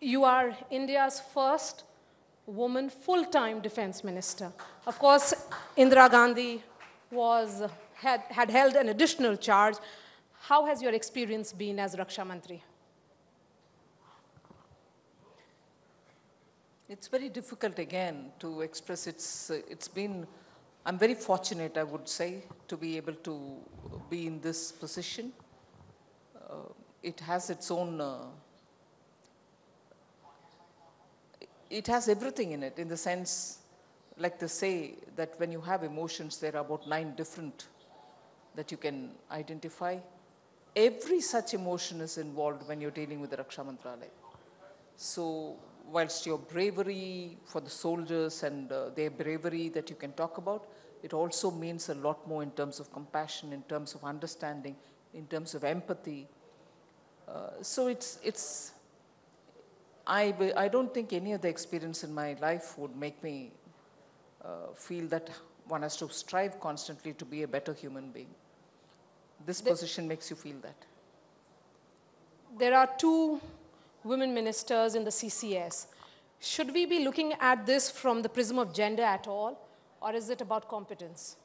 You are India's first woman full-time defense minister. Of course, Indira Gandhi had held an additional charge. How has your experience been as Raksha Mantri? It's very difficult again to express. It's been, I'm very fortunate, I would say, to be able to be in this position. It has its own, it has everything in it, in the sense, like they say, that when you have emotions, there are about 9 different that you can identify. Every such emotion is involved when you're dealing with the Raksha Mantralaya. So, whilst your bravery for the soldiers and their bravery that you can talk about, it also means a lot more in terms of compassion, in terms of understanding, in terms of empathy. So I don't think any other experience in my life would make me feel that one has to strive constantly to be a better human being. This position makes you feel that. There are 2 women ministers in the CCS. Should we be looking at this from the prism of gender at all, or is it about competence?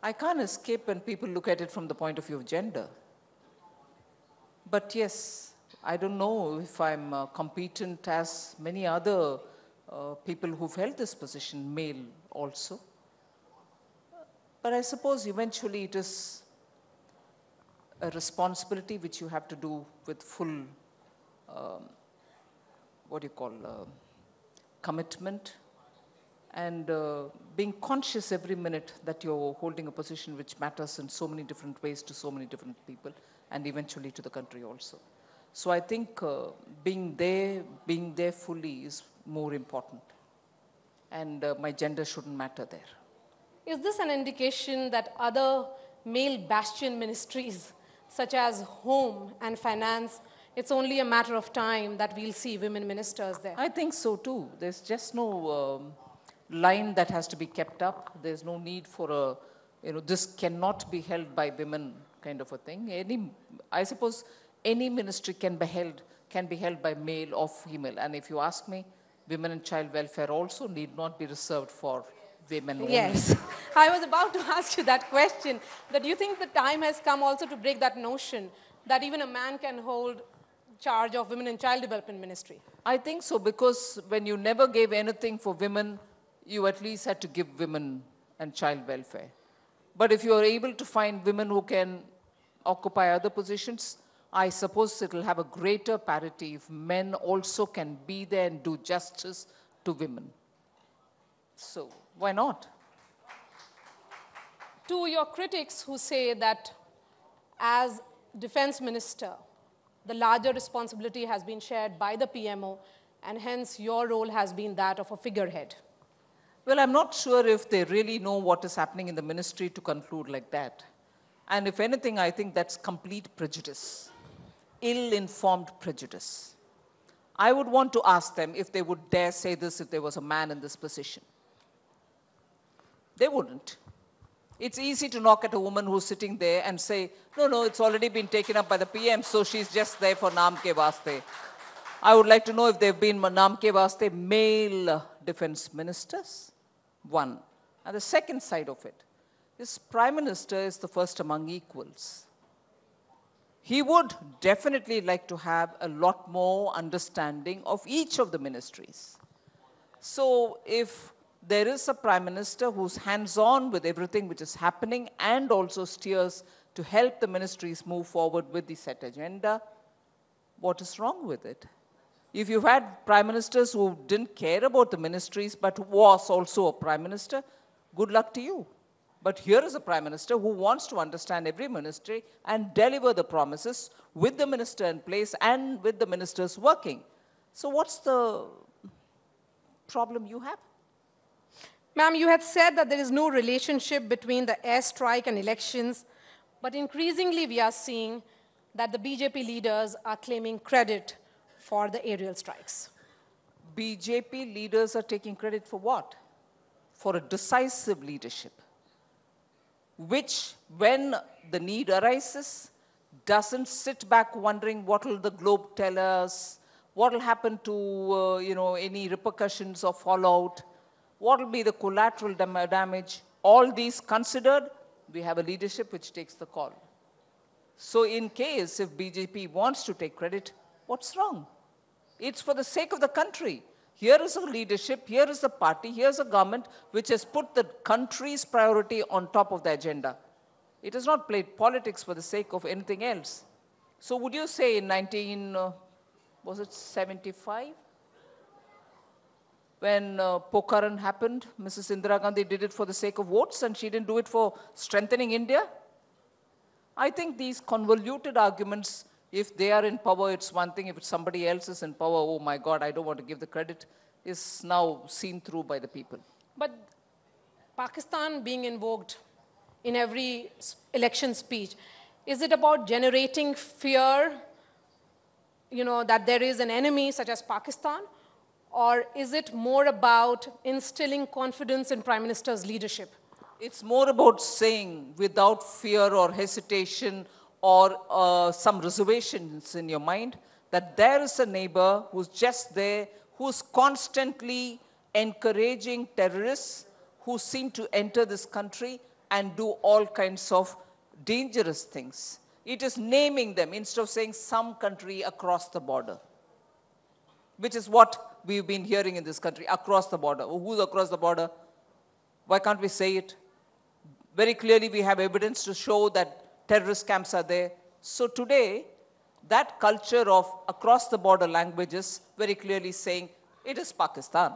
I can't escape when people look at it from the point of view of gender. But yes, I don't know if I'm competent as many other people who've held this position, male also. But I suppose eventually it is a responsibility which you have to do with full, commitment, and being conscious every minute that you're holding a position which matters in so many different ways to so many different people, and eventually to the country also. So I think being there fully is more important. And my gender shouldn't matter there. Is this an indication that other male bastion ministries, such as home and finance, it's only a matter of time that we'll see women ministers there? I think so too. There's just no line that has to be kept up. There's no need for this cannot be held by women kind of a thing. I suppose any ministry can be held by male or female. And if you ask me, women and child welfare also need not be reserved for women only. Yes, I was about to ask you that question, that you think the time has come also to break that notion that even a man can hold charge of women and child development ministry? I think so, because when you never gave anything for women, you at least had to give women and child welfare. But if you are able to find women who can occupy other positions, I suppose it will have a greater parity if men also can be there and do justice to women. So, why not? To your critics who say that as defense minister, the larger responsibility has been shared by the PMO, and hence your role has been that of a figurehead. Well, I'm not sure if they really know what is happening in the ministry to conclude like that. And if anything, I think that's complete prejudice, ill-informed prejudice. I would want to ask them if they would dare say this if there was a man in this position. They wouldn't. It's easy to knock at a woman who's sitting there and say, no, it's already been taken up by the PM, so she's just there for naam ke vaste. I would like to know if there have been naam ke vaste male defense ministers. One. And the second side of it, this Prime Minister is the first among equals. He would definitely like to have a lot more understanding of each of the ministries. So if there is a Prime Minister who's hands-on with everything which is happening and also steers to help the ministries move forward with the set agenda, what is wrong with it? If you've had Prime Ministers who didn't care about the ministries but who was also a Prime Minister, good luck to you. But here is a Prime Minister who wants to understand every ministry and deliver the promises with the minister in place and with the ministers working. So what's the problem you have? Ma'am, you had said that there is no relationship between the airstrike and elections, but increasingly we are seeing that the BJP leaders are claiming credit for the aerial strikes. BJP leaders are taking credit for what? For a decisive leadership, which when the need arises, doesn't sit back wondering what will the globe tell us, what will happen to any repercussions or fallout, what will be the collateral damage. All these considered, we have a leadership which takes the call. So in case if BJP wants to take credit, what's wrong? It's for the sake of the country. Here is a leadership, here is a party, here's a government which has put the country's priority on top of the agenda. It has not played politics for the sake of anything else. So would you say in 1975? When Pokhran happened, Mrs. Indira Gandhi did it for the sake of votes and she didn't do it for strengthening India? I think these convoluted arguments, if they are in power, it's one thing. If somebody else is in power, oh my God, I don't want to give the credit, is now seen through by the people. But Pakistan being invoked in every election speech, is it about generating fear, that there is an enemy such as Pakistan? Or is it more about instilling confidence in Prime Minister's leadership? It's more about saying without fear or hesitation or some reservations in your mind that there is a neighbor who's just there, who's constantly encouraging terrorists who seem to enter this country and do all kinds of dangerous things. It is naming them instead of saying some country across the border, which is what we've been hearing in this country, across the border. Oh, who's across the border? Why can't we say it? Very clearly, we have evidence to show that terrorist camps are there. So today, that culture of across the border languages very clearly saying, it is Pakistan.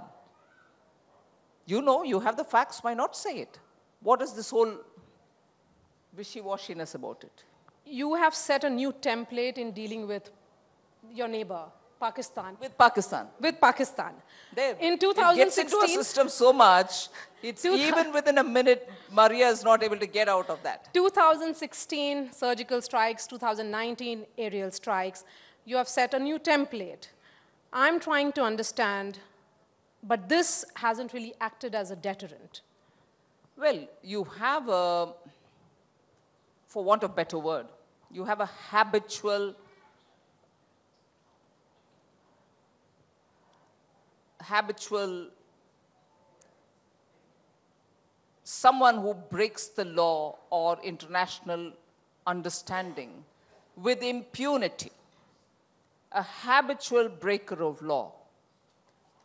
You have the facts, why not say it? What is this whole wishy-washiness about it? You have set a new template in dealing with your neighbor, Pakistan. With Pakistan. With Pakistan. There. In 2016, it gets into a system so much, it's even within a minute, Maria is not able to get out of that. 2016 surgical strikes, 2019 aerial strikes. You have set a new template. I'm trying to understand, but this hasn't really acted as a deterrent. Well, you have a, for want of a better word, you have a habitual someone who breaks the law or international understanding with impunity, a habitual breaker of law,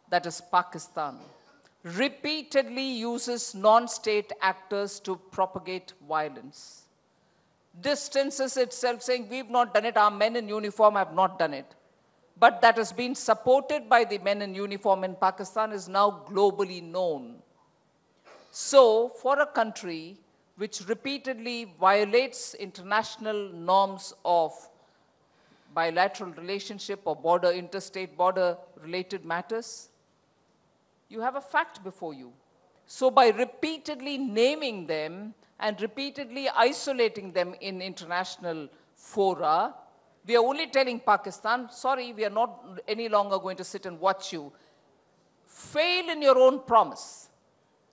that is Pakistan, repeatedly uses non-state actors to propagate violence, distances itself saying, we've not done it, our men in uniform have not done it. But that has been supported by the men in uniform in Pakistan is now globally known. So for a country which repeatedly violates international norms of bilateral relationship or interstate border related matters, you have a fact before you. So by repeatedly naming them and repeatedly isolating them in international fora, we are only telling Pakistan, sorry, we are not any longer going to sit and watch you. Fail in your own promise.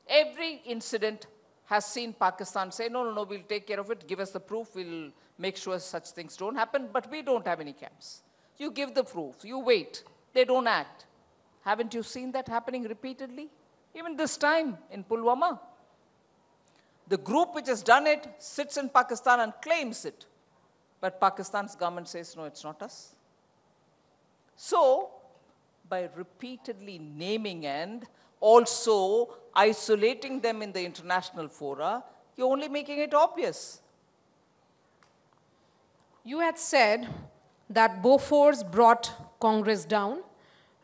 Every incident has seen Pakistan say, no, we'll take care of it, give us the proof, we'll make sure such things don't happen, but we don't have any camps. You give the proof, you wait, they don't act. Haven't you seen that happening repeatedly? Even this time in Pulwama. The group which has done it sits in Pakistan and claims it. But Pakistan's government says, no, it's not us. So, by repeatedly naming and also isolating them in the international fora, you're only making it obvious. You had said that Bofors brought Congress down,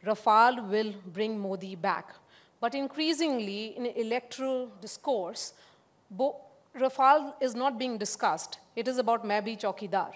Rafael will bring Modi back. But increasingly, in electoral discourse, Rafael is not being discussed. It is about Main Bhi Chaukidar.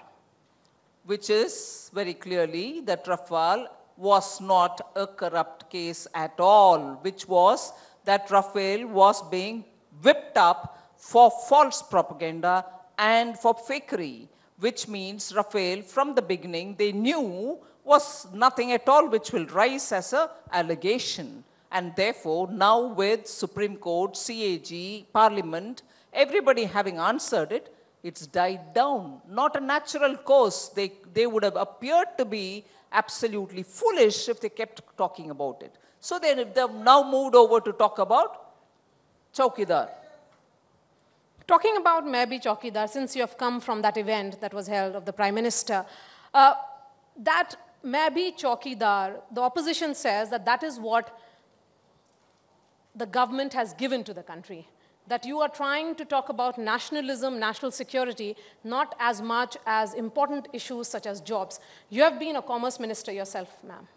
Which is very clearly that Rafael was not a corrupt case at all, which was that Rafael was being whipped up for false propaganda and for fakery, which means Rafael, from the beginning, they knew was nothing at all which will rise as an allegation. And therefore, now with Supreme Court, CAG, Parliament, everybody having answered it, It's died down, not a natural course. They would have appeared to be absolutely foolish if they kept talking about it. So they've now moved over to talk about Chaukidar. Talking about Maybe Chaukidar, since you have come from that event that was held of the Prime Minister, that Maybe Chaukidar, the opposition says that that is what the government has given to the country. That you are trying to talk about nationalism, national security, not as much as important issues such as jobs. You have been a commerce minister yourself, ma'am.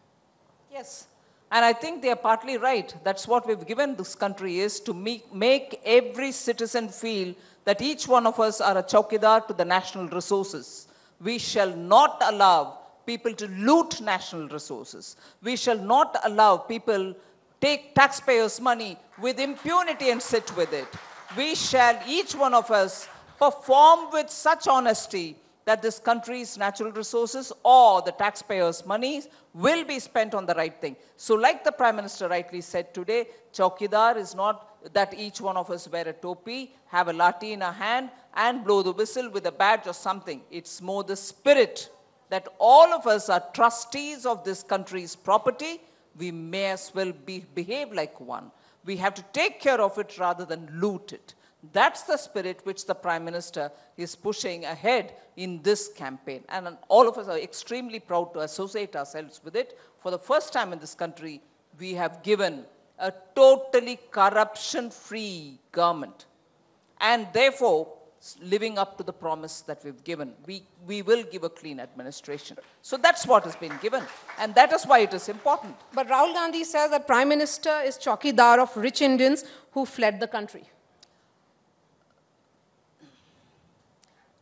Yes. And I think they are partly right. That's what we've given this country, is to make every citizen feel that each one of us are a Chaukidar to the national resources. We shall not allow people to loot national resources. We shall not allow people take taxpayers' money with impunity and sit with it. We shall, each one of us, perform with such honesty that this country's natural resources or the taxpayers' money will be spent on the right thing. So like the Prime Minister rightly said today, Chaukidar is not that each one of us wear a topi, have a lathi in a hand and blow the whistle with a badge or something. It's more the spirit that all of us are trustees of this country's property. We may as well behave like one. We have to take care of it rather than loot it. That's the spirit which the Prime Minister is pushing ahead in this campaign. And all of us are extremely proud to associate ourselves with it. For the first time in this country, we have given a totally corruption-free government. And therefore, living up to the promise that we've given. We will give a clean administration. So that's what has been given. And that is why it is important. But Rahul Gandhi says that Prime Minister is Chaukidar of rich Indians who fled the country.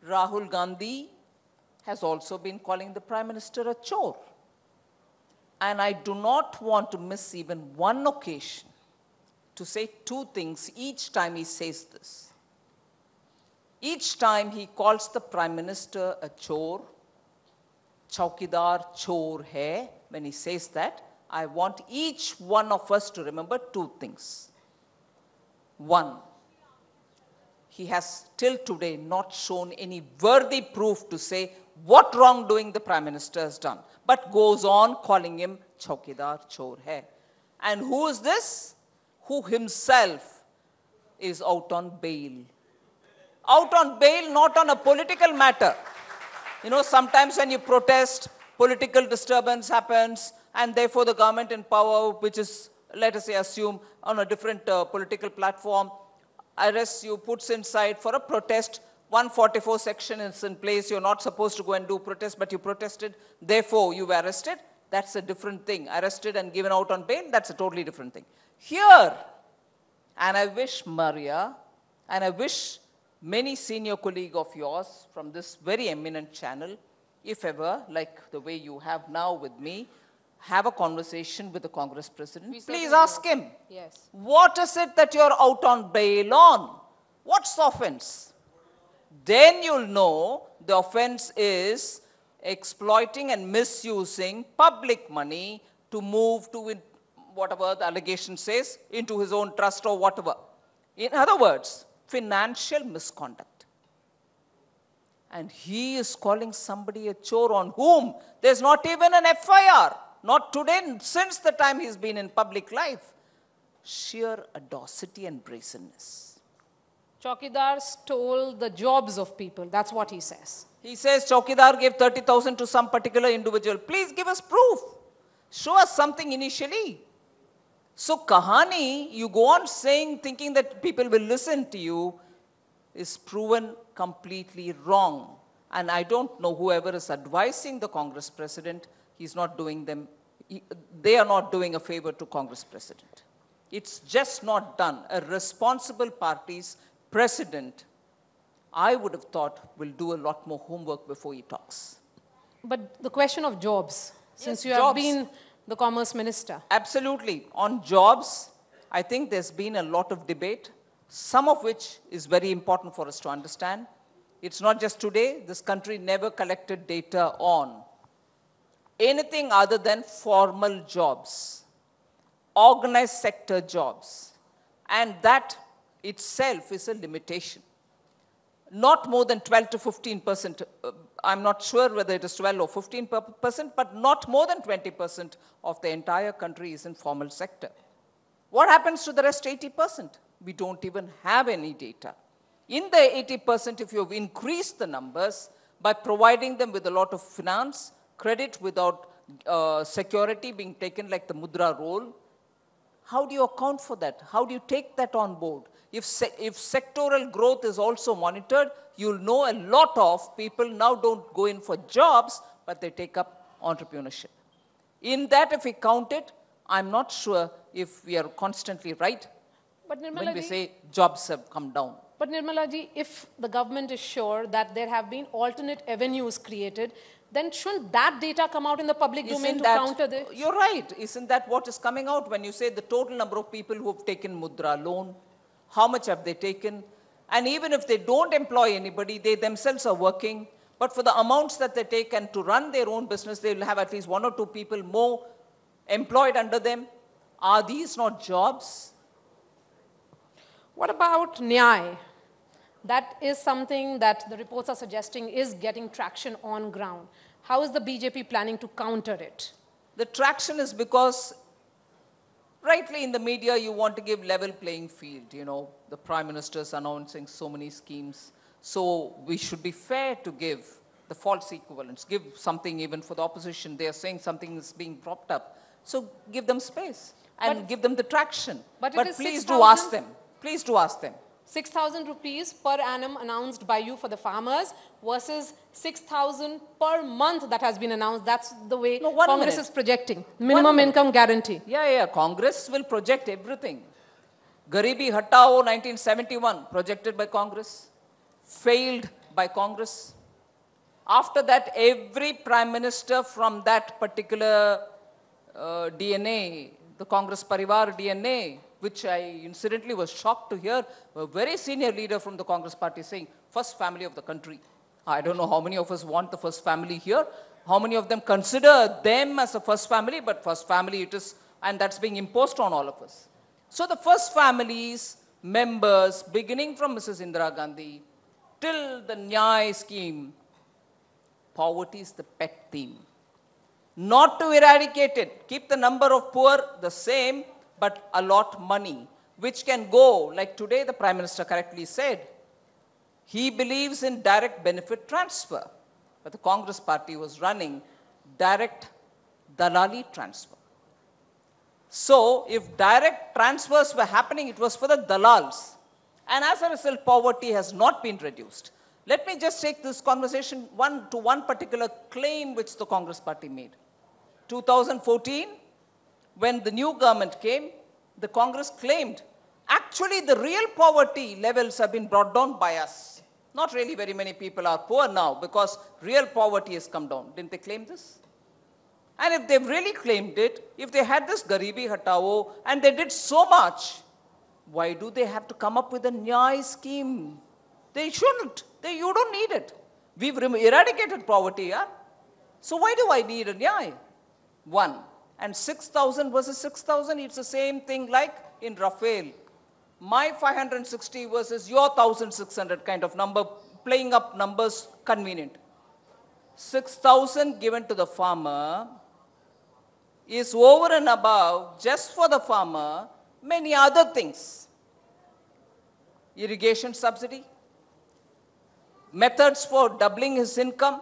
Rahul Gandhi has also been calling the Prime Minister a chore. And I do not want to miss even one occasion to say two things each time he says this. Each time he calls the Prime Minister a chore, Chaukidar chore hai, when he says that, I want each one of us to remember two things. One, he has till today not shown any worthy proof to say what wrongdoing the Prime Minister has done, but goes on calling him Chaukidar chore hai. And who is this? Who himself is out on bail. Out on bail, not on a political matter. You know, sometimes when you protest, political disturbance happens, and therefore the government in power, which is, let us say, assume on a different political platform, arrests you, puts inside for a protest. 144 section is in place. You're not supposed to go and do protest, but you protested. Therefore, you were arrested. That's a different thing. Arrested and given out on bail, that's a totally different thing. Here, and I wish Maria, and I wish many senior colleagues of yours from this very eminent channel, if ever, like the way you have now with me, have a conversation with the Congress President. Please ask him, yes, what is it that you're out on bail on? What's the offense? Then you'll know the offense is exploiting and misusing public money to move to whatever the allegation says, into his own trust or whatever. In other words, financial misconduct. And he is calling somebody a chore on whom there's not even an FIR. Not today, since the time he's been in public life. Sheer audacity and brazenness. Chaukidar stole the jobs of people. That's what he says. He says Chaukidar gave 30,000 to some particular individual. Please give us proof. Show us something initially. So kahani, you go on saying, thinking that people will listen to you, is proven completely wrong. And I don't know whoever is advising the Congress President, he's not doing them, they are not doing a favor to Congress President. It's just not done. A responsible party's president, I would have thought, will do a lot more homework before he talks. But the question of jobs, since Yes, you have been the Commerce Minister. Absolutely. On jobs, I think there's been a lot of debate, some of which is very important for us to understand. It's not just today. This country never collected data on anything other than formal jobs, organized sector jobs. And that itself is a limitation. not more than 12 to 15%. I'm not sure whether it is 12 or 15%, but not more than 20% of the entire country is in formal sector. What happens to the rest 80%? We don't even have any data. In the 80%, if you've increased the numbers by providing them with a lot of finance, credit without security being taken like the mudra roll, how do you account for that? How do you take that on board? If sectoral growth is also monitored, you'll know a lot of people now don't go in for jobs, but they take up entrepreneurship. In that, if we count it, I'm not sure if we are constantly right when we say jobs have come down. But Nirmala ji, if the government is sure that there have been alternate avenues created, then shouldn't that data come out in the public domain to counter this? You're right. Isn't that what is coming out when you say the total number of people who have taken mudra loan? How much have they taken? And even if they don't employ anybody, they themselves are working. But for the amounts that they take and to run their own business, they will have at least 1 or 2 people more employed under them. Are these not jobs? What about Nyay? That is something that the reports are suggesting is getting traction on ground. How is the BJP planning to counter it? The traction is because rightly in the media, you want to give level playing field. You know, the Prime Minister is announcing so many schemes. So we should be fair to give the false equivalents, give something even for the opposition. They are saying something is being propped up. So give them space and give them the traction. But please do ask them. Please do ask them. 6,000 rupees per annum announced by you for the farmers versus 6,000 per month that has been announced. That's the way Congress is projecting. Minimum income guarantee. Yeah. Congress will project everything. Garibi Hatao 1971, projected by Congress, failed by Congress. After that, every Prime Minister from that particular DNA, the Congress Parivar DNA, which I incidentally was shocked to hear, a very senior leader from the Congress party saying, first family of the country. I don't know how many of us want the first family here, how many of them consider them as a first family, but first family it is, and that's being imposed on all of us. So the first families, members, beginning from Mrs. Indira Gandhi, till the Nyay scheme, poverty is the pet theme. Not to eradicate it, keep the number of poor the same, but allot money, which can go, like today the Prime Minister correctly said, he believes in direct benefit transfer. But the Congress party was running direct dalali transfer. So if direct transfers were happening, it was for the dalals. And as a result, poverty has not been reduced. Let me just take this conversation to one particular claim which the Congress party made. 2014, when the new government came, the Congress claimed, actually the real poverty levels have been brought down by us. Not really very many people are poor now because real poverty has come down. Didn't they claim this? And if they've really claimed it, if they had this Garibi Hatao and they did so much, why do they have to come up with a Nyay scheme? They shouldn't. You don't need it. We've eradicated poverty, yeah? So why do I need a Nyay? One. And 6,000 versus 6,000, it's the same thing like in Rafael. My 560 versus your 1,600 kind of number, playing up numbers convenient. 6,000 given to the farmer is over and above, just for the farmer, many other things. Irrigation subsidy, methods for doubling his income,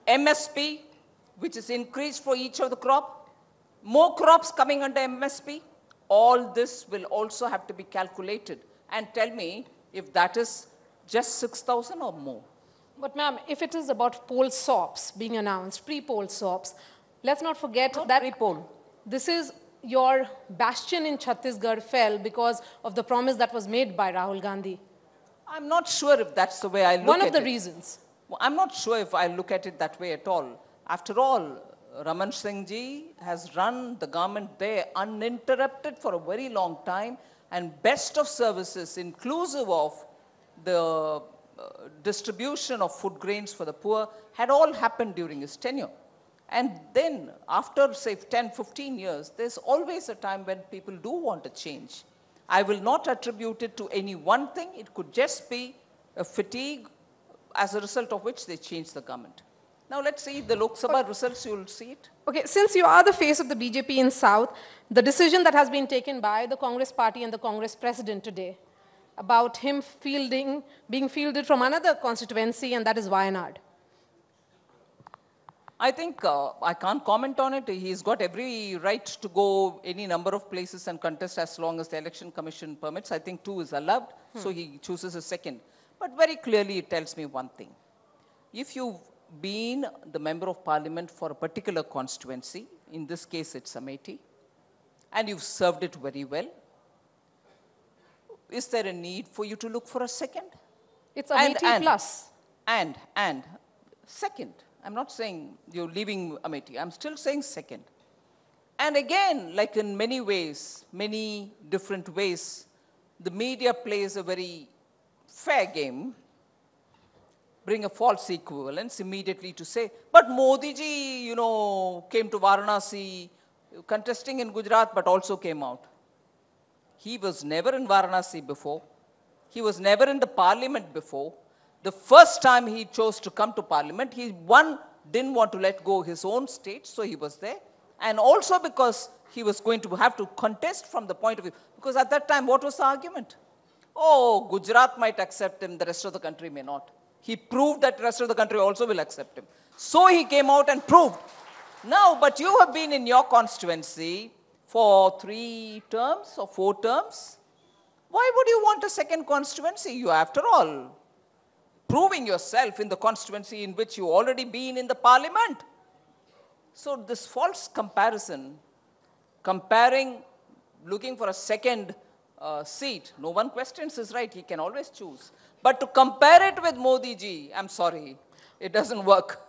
MSP, which is increased for each of the crop, more crops coming under MSP. All this will also have to be calculated. And tell me if that is just 6,000 or more. But ma'am, if it is about poll SOPs being announced, pre-poll SOPs, let's not forget that pre-poll. This is your bastion in Chhattisgarh fell because of the promise that was made by Rahul Gandhi. I'm not sure if that's the way I look at it. One of the reasons. Well, I'm not sure if I look at it that way at all. After all, Raman Singh ji has run the government there uninterrupted for a very long time, and best of services, inclusive of the distribution of food grains for the poor, had all happened during his tenure. And then, after say 10, 15 years, there's always a time when people do want to change. I will not attribute it to any one thing. It could just be a fatigue, as a result of which they changed the government. Now let's see the Lok Sabha results, you'll see it. Okay, since you are the face of the BJP in South, the decision that has been taken by the Congress party and the Congress president today about him being fielded from another constituency, and that is Wayanad. I think I can't comment on it. He's got every right to go any number of places and contest as long as the Election Commission permits. I think 2 is allowed, so he chooses a second. But very clearly it tells me one thing. If you've been the member of parliament for a particular constituency, in this case it's Amethi, and you've served it very well, is there a need for you to look for a second? It's Amethi plus. And second, I'm not saying you're leaving Amethi, I'm still saying second. And again, like in many ways, many different ways, the media plays a very fair game, bring a false equivalence immediately to say, but Modi ji, you know, came to Varanasi, contesting in Gujarat, but also came out. He was never in Varanasi before. He was never in the parliament before. The first time he chose to come to parliament, he didn't want to let go his own state, so he was there. And also because he was going to have to contest from the point of view, because at that time, what was the argument? Oh, Gujarat might accept him, the rest of the country may not. He proved that the rest of the country also will accept him. So he came out and proved. Now, but you have been in your constituency for 3 terms or 4 terms. Why would you want a second constituency? You, after all, proving yourself in the constituency in which you already been in the parliament. So this false comparison, comparing, looking for a second seat, no one questions his right, he can always choose. But to compare it with Modi ji, I'm sorry, it doesn't work.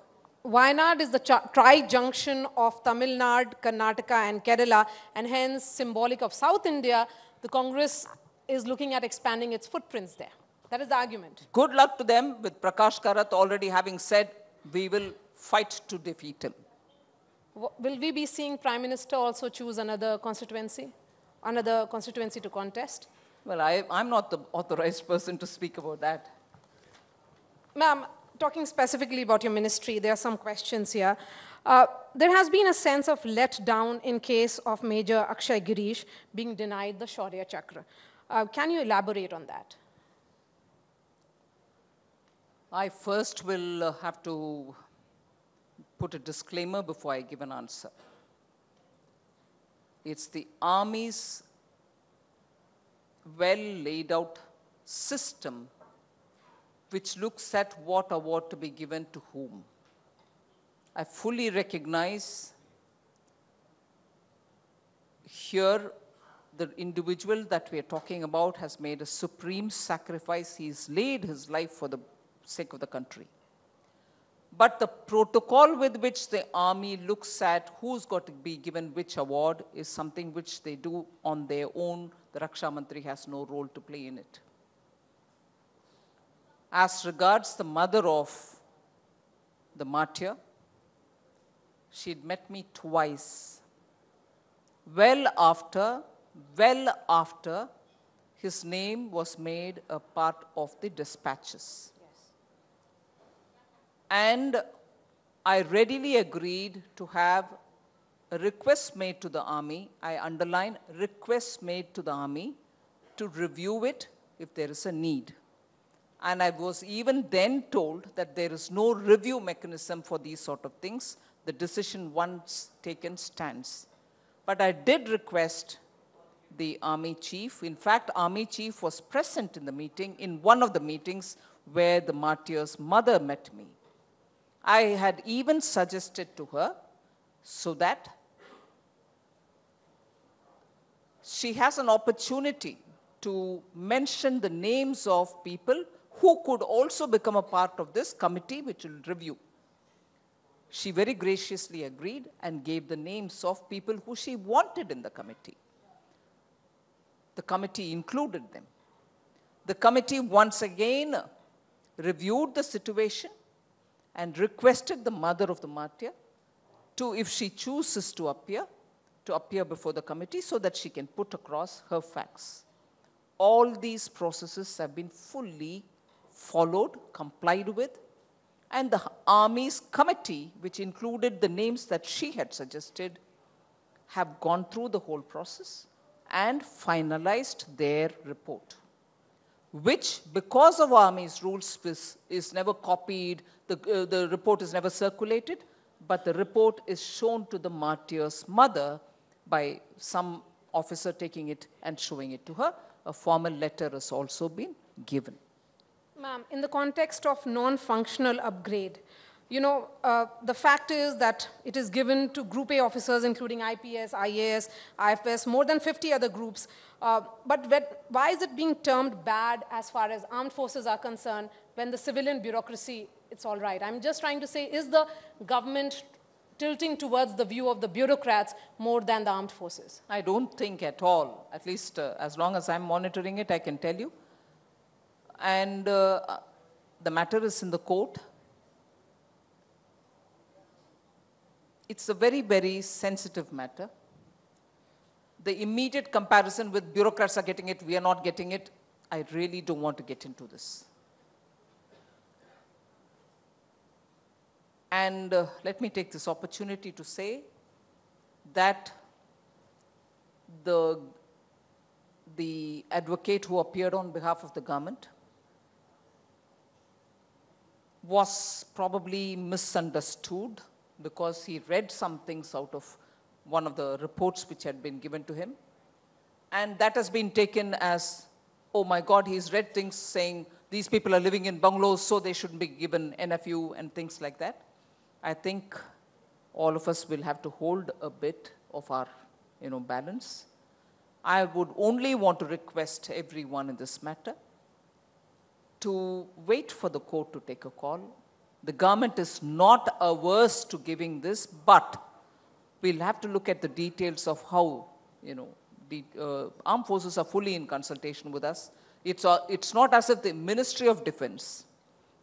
Wayanad is the Trijunction of Tamil Nadu, Karnataka and Kerala, and hence symbolic of South India. The Congress is looking at expanding its footprints there. That is the argument. Good luck to them, with Prakash Karat already having said, we will fight to defeat him. Will we be seeing Prime Minister also choose another constituency to contest? Well, I'm not the authorized person to speak about that. Ma'am, talking specifically about your ministry, there are some questions here. There has been a sense of letdown in case of Major Akshay Gireesh being denied the Shaurya Chakra. Can you elaborate on that? I first will have to put a disclaimer before I give an answer. It's the Army's well laid out system which looks at what award to be given to whom. I fully recognize here the individual that we are talking about has made a supreme sacrifice. He's laid his life for the sake of the country. But the protocol with which the army looks at who's got to be given which award is something which they do on their own. The Raksha Mantri has no role to play in it. As regards the mother of the martyr, she'd met me twice, well after his name was made a part of the dispatches. And I readily agreed to have a request made to the army, I underline request made to the army, to review it if there is a need. And I was even then told that there is no review mechanism for these sort of things. The decision once taken stands. But I did request the army chief. In fact, army chief was present in the meeting, in one of the meetings where the martyr's mother met me. I had even suggested to her so that she has an opportunity to mention the names of people who could also become a part of this committee which will review. She very graciously agreed and gave the names of people who she wanted in the committee. The committee included them. The committee once again reviewed the situation and requested the mother of the martyr to, if she chooses to appear before the committee so that she can put across her facts. All these processes have been fully followed, complied with, and the army's committee, which included the names that she had suggested, have gone through the whole process and finalized their report, which, because of army's rules, is never copied, the report is never circulated, but the report is shown to the martyr's mother by some officer taking it and showing it to her. A formal letter has also been given. Ma'am, in the context of non-functional upgrade, you know, the fact is that it is given to Group A officers, including IPS, IAS, IFS, more than 50 other groups. But why is it being termed bad as far as armed forces are concerned when the civilian bureaucracy, it's all right? I'm just trying to say, is the government tilting towards the view of the bureaucrats more than the armed forces? I don't think at all, at least as long as I'm monitoring it, I can tell you. And the matter is in the court. It's a very, very sensitive matter. The immediate comparison with bureaucrats are getting it, we are not getting it, I really don't want to get into this. And let me take this opportunity to say that the advocate who appeared on behalf of the government was probably misunderstood because he read some things out of one of the reports which had been given to him. And that has been taken as, oh my God, he's read things saying these people are living in bungalows, so they shouldn't be given NFU and things like that. I think all of us will have to hold a bit of our, balance. I would only want to request everyone in this matter to wait for the court to take a call. The government is not averse to giving this, but we'll have to look at the details of how, the armed forces are fully in consultation with us. It's not as if the Ministry of Defense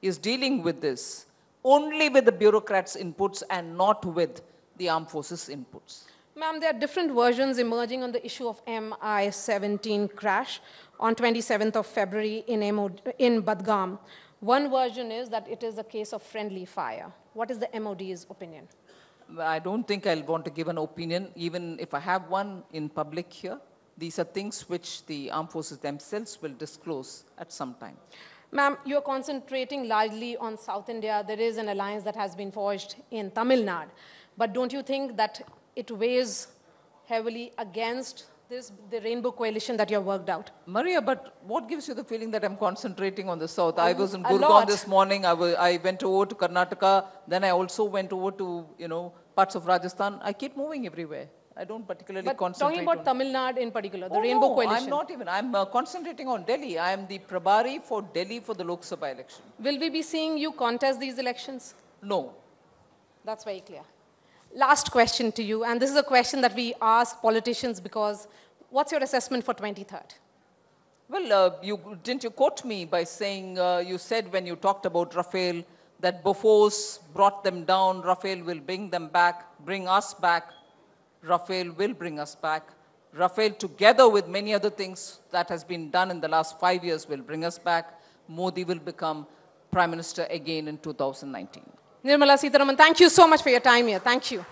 is dealing with this only with the bureaucrats' inputs and not with the armed forces' inputs. Ma'am, there are different versions emerging on the issue of Mi-17 crash on 27th of February in Budgam. One version is that it is a case of friendly fire. What is the MOD's opinion? I don't think I'll want to give an opinion, even if I have one in public here. These are things which the armed forces themselves will disclose at some time. Ma'am, you're concentrating largely on South India. There is an alliance that has been forged in Tamil Nadu. But don't you think that it weighs heavily against the rainbow coalition that you have worked out? Maria, but what gives you the feeling that I'm concentrating on the South? I was in Gurgaon this morning. I went over to Karnataka. Then I also went over to, parts of Rajasthan. I keep moving everywhere. I don't particularly concentrate talking about Tamil Nadu in particular, the rainbow coalition. I'm not even. I'm concentrating on Delhi. I am the Prabari for Delhi for the Lok Sabha election. Will we be seeing you contest these elections? No. That's very clear. Last question to you, and this is a question that we ask politicians because what's your assessment for 23rd? Well, didn't you quote me by saying, you said when you talked about Rafael, that Bofors brought them down, Rafael will bring them back, bring us back. Rafael will bring us back. Rafael, together with many other things that has been done in the last 5 years, will bring us back. Modi will become Prime Minister again in 2019. Nirmala Sitharaman, thank you so much for your time here. Thank you.